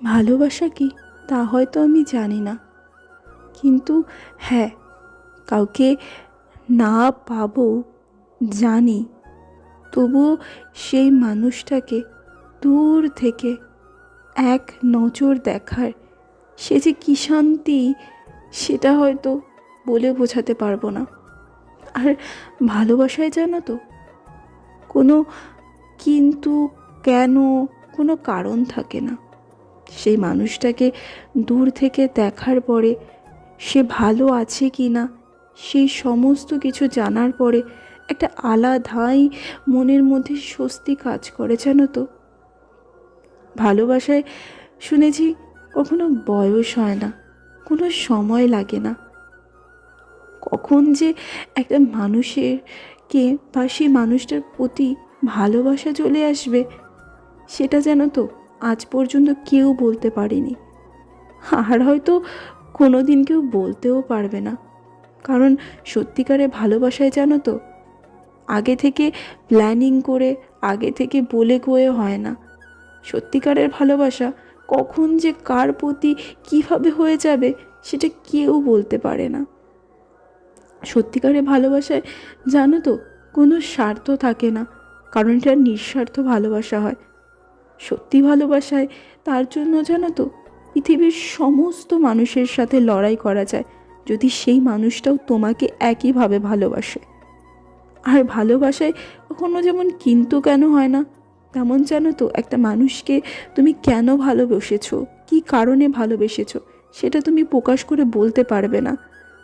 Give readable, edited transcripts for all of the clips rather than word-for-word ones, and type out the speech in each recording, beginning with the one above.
ভালোবাসা কি তা হয়তো আমি জানি না, কিন্তু হ্যাঁ, কাউকে না পাবো জানি, তবুও সেই মানুষটাকে দূর থেকে এক নজর দেখার সে যে কী শান্তি, সেটা হয়তো বলে বোঝাতে পারবো না। আর ভালোবাসায় জানো তো, কোনো কিন্তু, কেন, কোনো কারণ থাকে না। সেই মানুষটাকে দূর থেকে দেখার পরে, সে ভালো আছে কি না সেই সমস্ত কিছু জানার পরে একটা আলাদাই মনের মধ্যে স্বস্তি কাজ করে, জানো তো। ভালোবাসায় শুনেছি কখনো বয়স হয় না, কোনো সময় লাগে না। কখন যে একটা মানুষের কে বা সেই মানুষটার প্রতি ভালোবাসা চলে আসবে, সেটা যেন তো আজ পর্যন্ত কেউ বলতে পারেনি, আর হয়তো কোনো দিন কেউ বলতেও পারবে না। কারণ সত্যিকারের ভালোবাসায় জানো তো, আগে থেকে প্ল্যানিং করে, আগে থেকে বলে কয়ে হয় না। সত্যিকারের ভালোবাসা কখন যে কার প্রতি কিভাবে হয়ে যাবে সেটা কেউ বলতে পারে না। সত্যিকারের ভালোবাসায় জানো তো, কোনো স্বার্থ থাকে না, কারণ এটা নিঃস্বার্থ ভালোবাসা হয়। সত্যি ভালোবাসায় তার জন্য জানো তো, পৃথিবীর সমস্ত মানুষের সাথে লড়াই করা যায়, যদি সেই মানুষটাও তোমাকে একইভাবে ভালোবাসে। আর ভালোবাসায় কখনো যেমন কিন্তু কেন হয় না, তেমন জানো তো একটা মানুষকে তুমি কেন ভালোবেসেছো, কী কারণে ভালোবেসেছো, সেটা তুমি প্রকাশ করে বলতে পারবে না।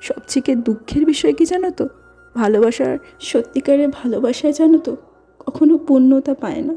সবথেকে দুঃখের বিষয় কি জানো তো, ভালোবাসার, সত্যিকারের ভালোবাসায় জানো তো কখনো পূর্ণতা পায় না।